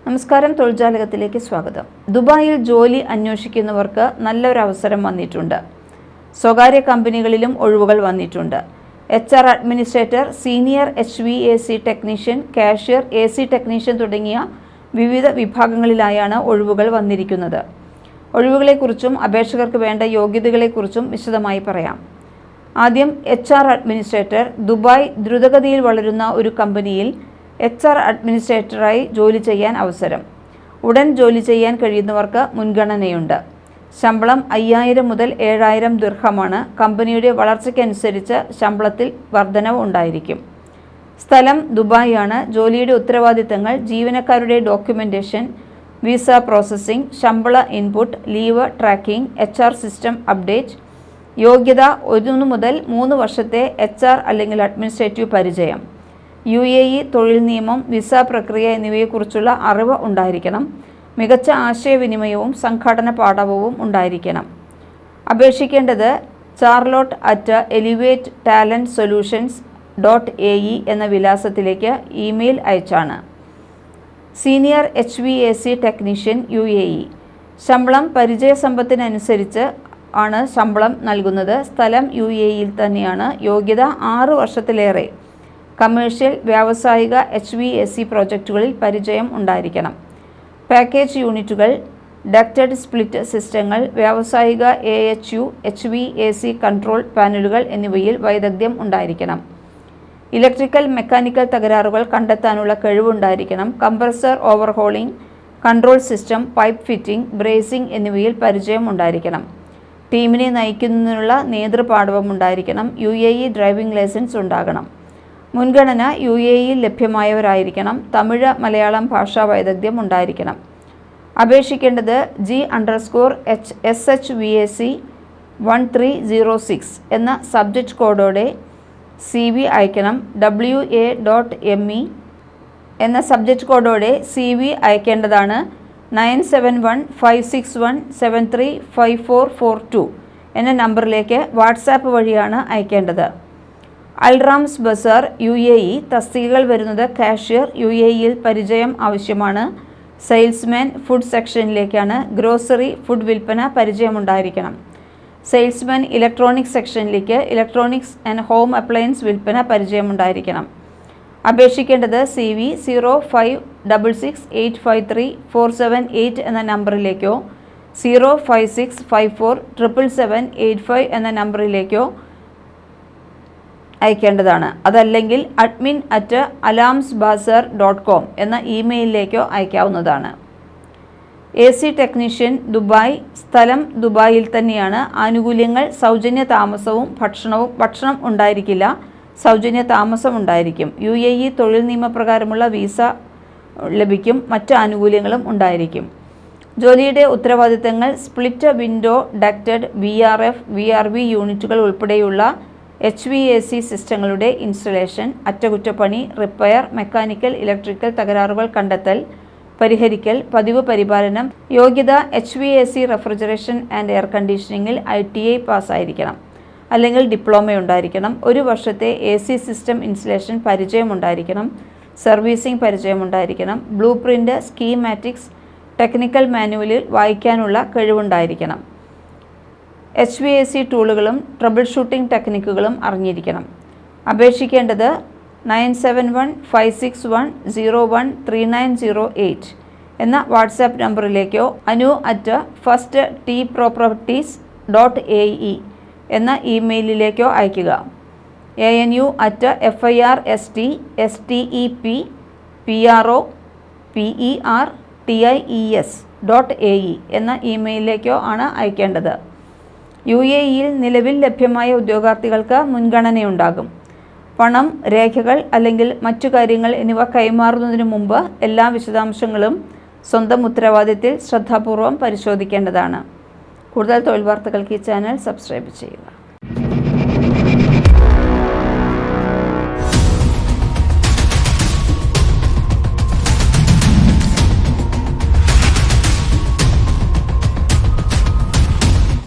നമസ്കാരം, തൊഴിൽജാലകത്തിലേക്ക് സ്വാഗതം. ദുബായിൽ ജോലി അന്വേഷിക്കുന്നവർക്ക് നല്ലൊരു അവസരം വന്നിട്ടുണ്ട്. സ്വകാര്യ കമ്പനികളിലും ഒഴിവുകൾ വന്നിട്ടുണ്ട്. HR administrator, senior HVAC technician, cashier, AC technician തുടങ്ങിയ വിവിധ വിഭാഗങ്ങളിലായാണ് ഒഴിവുകൾ വന്നിരിക്കുന്നത്. ഒഴിവുകളെക്കുറിച്ചും അപേക്ഷകർക്ക് വേണ്ട യോഗ്യതകളെക്കുറിച്ചും വിശദമായി പറയാം. ആദ്യം HR അഡ്മിനിസ്ട്രേറ്റർ. ദുബായ് ദ്രുതഗതിയിൽ വളരുന്ന ഒരു കമ്പനിയിൽ HR അഡ്മിനിസ്ട്രേറ്ററായി ജോലി ചെയ്യാൻ അവസരം. ഉടൻ ജോലി ചെയ്യാൻ കഴിയുന്നവർക്ക് മുൻഗണനയുണ്ട്. ശമ്പളം 5000 മുതൽ 7000 ദിർഹമാണ്. കമ്പനിയുടെ വളർച്ചയ്ക്കനുസരിച്ച് ശമ്പളത്തിൽ വർധനവ് ഉണ്ടായിരിക്കും. സ്ഥലം ദുബായ് ആണ്. ജോലിയുടെ ഉത്തരവാദിത്തങ്ങൾ: ജീവനക്കാരുടെ ഡോക്യുമെൻറ്റേഷൻ, വിസ പ്രോസസ്സിംഗ്, ശമ്പള input, leave tracking, HR system update. യോഗ്യത: 1 മുതൽ 3 വർഷത്തെ HR അല്ലെങ്കിൽ അഡ്മിനിസ്ട്രേറ്റീവ് പരിചയം. UAE തൊഴിൽ നിയമം, വിസ പ്രക്രിയ എന്നിവയെക്കുറിച്ചുള്ള അറിവ് ഉണ്ടായിരിക്കണം. മികച്ച ആശയവിനിമയവും സംഘാടന പാഠവും ഉണ്ടായിരിക്കണം. അപേക്ഷിക്കേണ്ടത് charlotte@elevatetalent-solutions.ae എന്ന വിലാസത്തിലേക്ക് ഇമെയിൽ അയച്ചാണ്. Senior HVAC technician UAE. ശമ്പളം പരിചയസമ്പത്തിനനുസരിച്ച് ആണ് ശമ്പളം നൽകുന്നത്. സ്ഥലം UAEയിൽ തന്നെയാണ്. യോഗ്യത: 6 വർഷത്തിലേറെ കമേഴ്ഷ്യൽ, വ്യാവസായിക HVAC പ്രോജക്റ്റുകളിൽ പരിചയം ഉണ്ടായിരിക്കണം. പാക്കേജ് യൂണിറ്റുകൾ, ഡക്റ്റഡ് സ്പ്ലിറ്റ് സിസ്റ്റങ്ങൾ, വ്യാവസായിക AHU, HVAC കൺട്രോൾ പാനലുകൾ എന്നിവയിൽ വൈദഗ്ധ്യം ഉണ്ടായിരിക്കണം. ഇലക്ട്രിക്കൽ, മെക്കാനിക്കൽ തകരാറുകൾ കണ്ടെത്താനുള്ള കഴിവുണ്ടായിരിക്കണം. Compressor overhauling, control system, pipe fitting, brazing എന്നിവയിൽ പരിചയം ഉണ്ടായിരിക്കണം. ടീമിനെ നയിക്കുന്നതിനുള്ള നേതൃപാടവം ഉണ്ടായിരിക്കണം. UAE ഡ്രൈവിംഗ് ലൈസൻസ് ഉണ്ടാകണം. മുൻഗണന UAEയിൽ ലഭ്യമായവരായിരിക്കണം. തമിഴ്, മലയാളം ഭാഷാ വൈദഗ്ധ്യം ഉണ്ടായിരിക്കണം. അപേക്ഷിക്കേണ്ടത് G_SHVAC 1306 എന്ന സബ്ജക്റ്റ് കോഡോടെ CV അയക്കണം. WA.ME എന്ന സബ്ജക്റ്റ് കോഡോടെ CV അയക്കേണ്ടതാണ്. 971561735442 എന്ന നമ്പറിലേക്ക് വാട്സാപ്പ് വഴിയാണ് അയക്കേണ്ടത്. അൽറാംസ് ബസാർ UAE. തസ്തികകൾ വരുന്നത്: കാഷ്യർ, UAEയിൽ പരിചയം ആവശ്യമാണ്. സെയിൽസ്മാൻ, ഫുഡ് സെക്ഷനിലേക്കാണ്. ഗ്രോസറി, ഫുഡ് വിൽപ്പന പരിചയമുണ്ടായിരിക്കണം. സെയിൽസ്മാൻ, ഇലക്ട്രോണിക്സ് സെക്ഷനിലേക്ക്. ഇലക്ട്രോണിക്സ് ആൻഡ് ഹോം അപ്ലയൻസ് വിൽപ്പന പരിചയമുണ്ടായിരിക്കണം. അപേക്ഷിക്കേണ്ടത് CV 0566853478 എന്ന നമ്പറിലേക്കോ 056547775 എന്ന നമ്പറിലേക്കോ അയക്കേണ്ടതാണ്. അതല്ലെങ്കിൽ admin@alamsbazaar.com എന്ന ഇമെയിലിലേക്കോ അയക്കാവുന്നതാണ്. AC technician Dubai. സ്ഥലം ദുബായിൽ തന്നെയാണ്. ആനുകൂല്യങ്ങൾ: സൗജന്യ താമസവും ഭക്ഷണം ഉണ്ടായിരിക്കില്ല. സൗജന്യ താമസം ഉണ്ടായിരിക്കും. UAE തൊഴിൽ നിയമപ്രകാരമുള്ള വിസ ലഭിക്കും. മറ്റ് ആനുകൂല്യങ്ങളും ഉണ്ടായിരിക്കും. ജോലിയുടെ ഉത്തരവാദിത്തങ്ങൾ: split window, ducted, VRF, VRV യൂണിറ്റുകൾ ഉൾപ്പെടെയുള്ള HVAC സിസ്റ്റങ്ങളുടെ ഇൻസ്റ്റലേഷൻ, അറ്റകുറ്റപ്പണി, റിപ്പയർ, മെക്കാനിക്കൽ, ഇലക്ട്രിക്കൽ തകരാറുകൾ കണ്ടെത്തൽ, പരിഹരിക്കൽ, പതിവ് പരിപാലനം. യോഗ്യത: HVAC റെഫ്രിജറേഷൻ ആൻഡ് എയർ കണ്ടീഷനിങ്ങിൽ ITI പാസ്സായിരിക്കണം, അല്ലെങ്കിൽ ഡിപ്ലോമ ഉണ്ടായിരിക്കണം. 1 വർഷത്തെ AC സിസ്റ്റം ഇൻസ്റ്റലേഷൻ പരിചയമുണ്ടായിരിക്കണം. സർവീസിംഗ് പരിചയമുണ്ടായിരിക്കണം. ബ്ലൂ പ്രിൻ്റ്, സ്കീമാറ്റിക്സ്, ടെക്നിക്കൽ മാനുവലിൽ വായിക്കാനുള്ള കഴിവുണ്ടായിരിക്കണം. HVAC ടൂളുകളും ട്രബിൾ ഷൂട്ടിംഗ് ടെക്നിക്കുകളും അറിഞ്ഞിരിക്കണം. അപേക്ഷിക്കേണ്ടത് 971561013908 എന്ന വാട്സാപ്പ് നമ്പറിലേക്കോ anu@first-tproperties.ae എന്ന ഇമെയിലിലേക്കോ അയയ്ക്കുക. anu@firsttproperties.ae എന്ന ഇമെയിലിലേക്കോ ആണ് അയക്കേണ്ടത്. UAEയിൽ നിലവിൽ ലഭ്യമായ ഉദ്യോഗാർത്ഥികൾക്ക് മുൻഗണനയുണ്ടാകും. പണം, രേഖകൾ അല്ലെങ്കിൽ മറ്റു കാര്യങ്ങൾ എന്നിവ കൈമാറുന്നതിനു മുമ്പ് എല്ലാ വിശദാംശങ്ങളും സ്വന്തം ഉത്തരവാദിത്തത്തിൽ ശ്രദ്ധാപൂർവം പരിശോധിക്കേണ്ടതാണ്. കൂടുതൽ തൊഴിൽ വാർത്തകൾക്ക് ഈ ചാനൽ സബ്സ്ക്രൈബ് ചെയ്യുക.